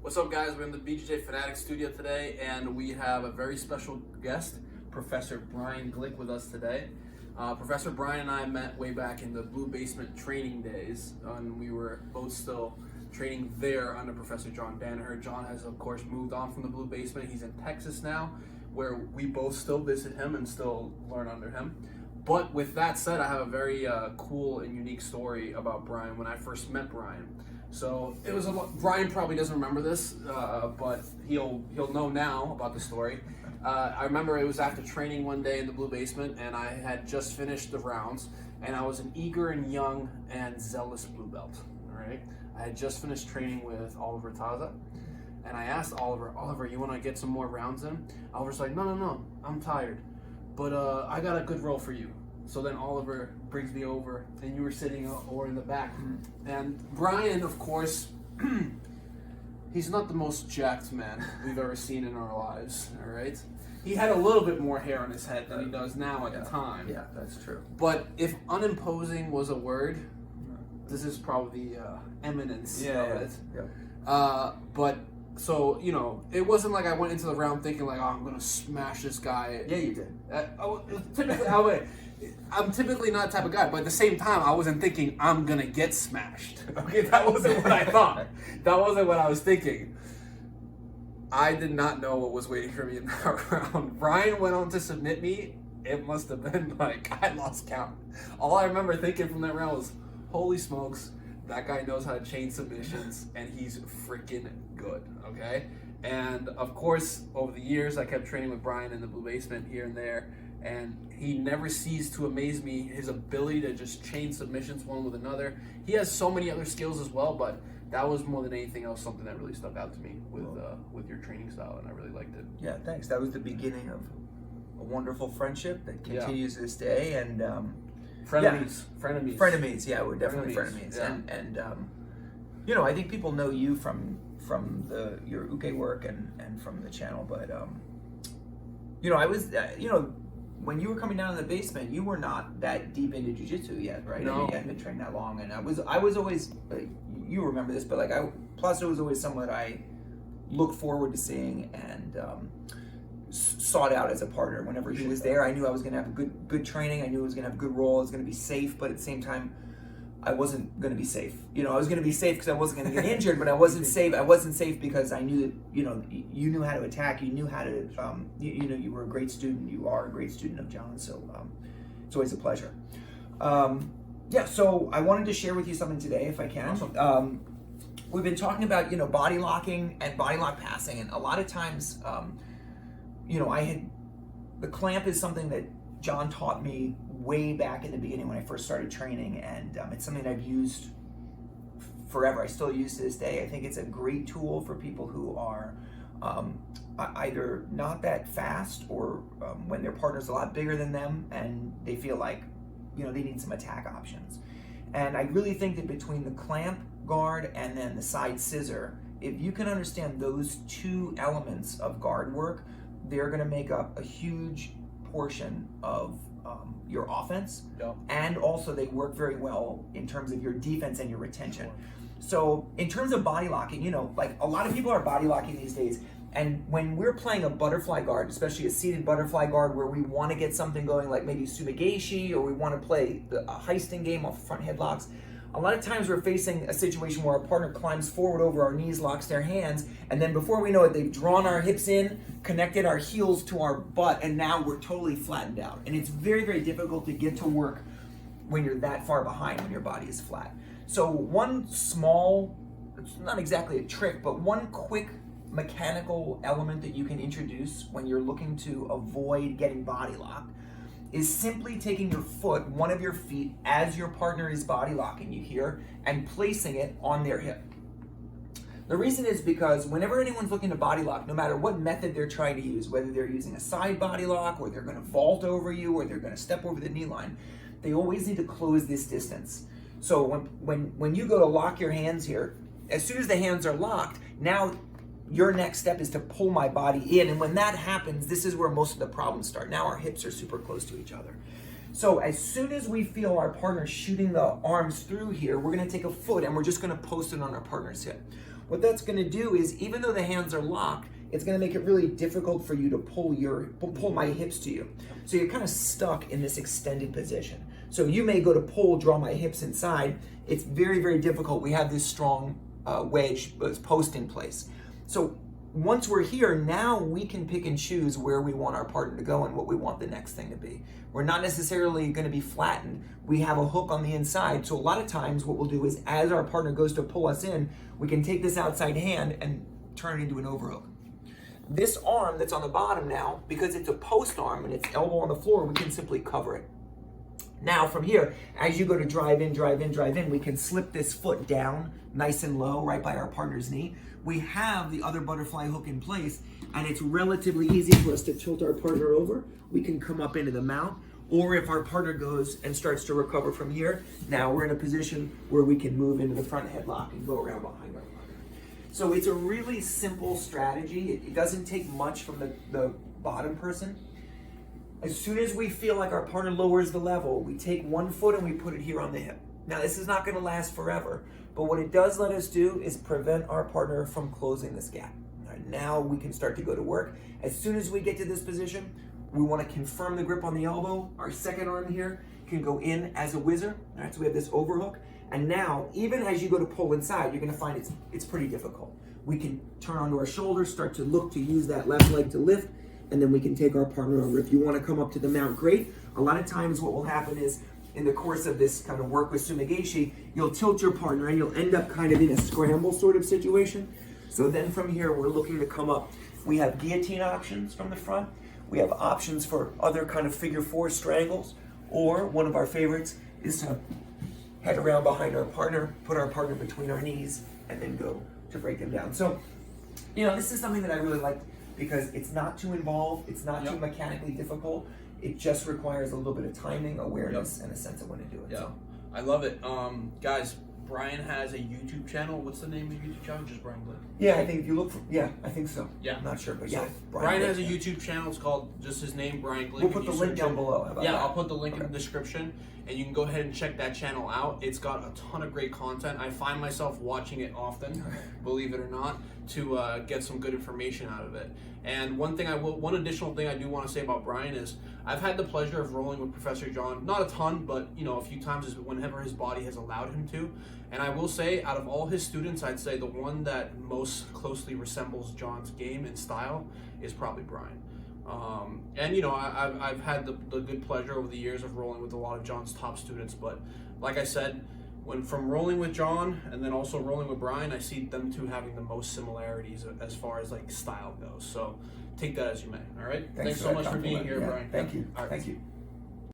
What's up, guys? We're in the BJJ Fanatic studio today, and we have a very special guest, Professor BRIAN GLICK, with us today. Professor Brian and I met way back in the Blue Basement training days, and we were both still training there under Professor John Danaher. John has, of course, moved on from the Blue Basement. He's in Texas now, where we both still visit him and still learn under him. But with that said, I have a very cool and unique story about Brian when I first met Brian. So it was Brian probably doesn't remember this, but he'll know now about the story. I remember it was after training one day in the Blue Basement, and I had just finished the rounds, and I was an eager and young and zealous blue belt. All right, I had just finished training with Oliver Taza, and I asked Oliver, you want to get some more rounds in? Oliver's like, no, I'm tired, but I got a good role for you. So then Oliver brings me over, and you were sitting over in the back. And Brian, of course, he's not the most jacked man we've ever seen in our lives, all right? He had a little bit more hair on his head than he does now at the time. Yeah, that's true. But if unimposing was a word, this is probably the eminence of it. Yeah. But, so, you know, it wasn't like I went into the round thinking like, oh, I'm going to smash this guy. Yeah, you did. I'm typically not the type of guy, but at the same time, I wasn't thinking I'm gonna get smashed. Okay, that wasn't what I thought. That wasn't what I was thinking. I did not know what was waiting for me in that round. Brian went on to submit me. It must have been like, I lost count. All I remember thinking from that round was, holy smokes, that guy knows how to chain submissions, and he's freaking good, okay? And of course, over the years, I kept training with Brian in the Blue Basement here and there, and he never ceased to amaze me, his ability to just chain submissions one with another. He has so many other skills as well, but that was more than anything else something that really stuck out to me with your training style, and I really liked it. Yeah, thanks. That was the beginning of a wonderful friendship that continues to this day, and frenemies. Yeah, we're definitely frenemies. Yeah. And you know, I think people know you from your uke work and from the channel, but you know, I was when you were coming down in the basement, you were not that deep into jiu-jitsu yet, right? No. I mean, you hadn't been trained that long, and I was always, you remember this, but like Placido was always someone I looked forward to seeing and sought out as a partner. Whenever he was there, I knew I was going to have a good training. I knew I was going to have a good role. I was going to be safe, but at the same time, I wasn't going to be safe. You know, I was going to be safe because I wasn't going to get injured, but I wasn't safe. I wasn't safe because I knew that, you know, you knew how to attack. You knew how to, you know, you were a great student. You are a great student of John. So it's always a pleasure. Yeah, so I wanted to share with you something today, if I can. Awesome. We've been talking about, you know, body locking and body lock passing. And a lot of times, you know, the clamp is something that John taught me way back in the beginning when I first started training, and it's something that I've used forever. I still use to this day. I think it's a great tool for people who are either not that fast or when their partner's a lot bigger than them and they feel like, you know, they need some attack options. And I really think that between the clamp guard and then the side scissor, if you can understand those two elements of guard work, they're going to make up a huge portion of your offense. Yep. And also they work very well in terms of your defense and your retention. So in terms of body locking, you know, like a lot of people are body locking these days, and when we're playing a butterfly guard, especially a seated butterfly guard where we want to get something going like maybe Subageishi, or we want to play a heisting game off front headlocks, a lot of times we're facing a situation where our partner climbs forward over our knees, locks their hands, and then before we know it, they've drawn our hips in, connected our heels to our butt, and now we're totally flattened out. And it's very, very difficult to get to work when you're that far behind, when your body is flat. So one small, it's not exactly a trick, but one quick mechanical element that you can introduce when you're looking to avoid getting body locked is simply taking your foot, one of your feet, as your partner is body locking you here, and placing it on their hip. The reason is because whenever anyone's looking to body lock, no matter what method they're trying to use, whether they're using a side body lock, or they're going to vault over you, or they're going to step over the knee line, they always need to close this distance. So when you go to lock your hands here, as soon as the hands are locked, now your next step is to pull my body in. And when that happens, this is where most of the problems start. Now our hips are super close to each other. So as soon as we feel our partner shooting the arms through here, we're gonna take a foot and we're just gonna post it on our partner's hip. What that's going to do is, even though the hands are locked, it's going to make it really difficult for you to pull my hips to you. So you're kind of stuck in this extended position. So you may go to pull, draw my hips inside. It's very, very difficult. We have this strong wedge post in place. So once we're here, now we can pick and choose where we want our partner to go and what we want the next thing to be. We're not necessarily going to be flattened. We have a hook on the inside. So a lot of times what we'll do is, as our partner goes to pull us in, we can take this outside hand and turn it into an overhook. This arm that's on the bottom now, because it's a post arm and it's elbow on the floor, we can simply cover it. Now from here, as you go to drive in, we can slip this foot down nice and low right by our partner's knee. We have the other butterfly hook in place, and it's relatively easy for us to tilt our partner over. We can come up into the mount, or if our partner goes and starts to recover from here, now we're in a position where we can move into the front headlock and go around behind our partner. So it's a really simple strategy. It doesn't take much from the bottom person. As soon as we feel like our partner lowers the level, we take one foot and we put it here on the hip. Now, this is not going to last forever, but what it does let us do is prevent our partner from closing this gap. All right, now we can start to go to work. As soon as we get to this position, we want to confirm the grip on the elbow. Our second arm here can go in as a whizzer. All right, so we have this overhook. And now, even as you go to pull inside, you're going to find it's pretty difficult. We can turn onto our shoulders, start to look to use that left leg to lift, and then we can take our partner over. If you want to come up to the mount, great. A lot of times what will happen is, in the course of this kind of work with Sumigaeshi, you'll tilt your partner and you'll end up kind of in a scramble sort of situation. So then from here, we're looking to come up. We have guillotine options from the front. We have options for other kind of figure four strangles, or one of our favorites is to head around behind our partner, put our partner between our knees, and then go to break them down. So, this is something that I really like, because it's not too involved, it's not too mechanically difficult. It just requires a little bit of timing, awareness, and a sense of when to do it. Yeah, So. I love it. Guys, Brian has a YouTube channel. What's the name of the YouTube channel? Just Brian Glick. Yeah, I think if you look for, I think so. Yeah. I'm not sure, but So, yeah. Brian Glick, has a YouTube channel. It's called just his name, Brian Glick. We'll put the link down below. How about that? I'll put the link in the description, and you can go ahead and check that channel out. It's got a ton of great content. I find myself watching it often, believe it or not, to get some good information out of it. And one additional thing I do want to say about Brian is, I've had the pleasure of rolling with Professor John, not a ton, but a few times whenever his body has allowed him to. And I will say, out of all his students, I'd say the one that most closely resembles John's game and style is probably Brian. I've had the good pleasure over the years of rolling with a lot of John's top students, but like I said, from rolling with John and then also rolling with Brian, I see them two having the most similarities as far as like style goes. So take that as you may. All right. Thanks so much for being here, Brian. Thank you. All right. Thank you.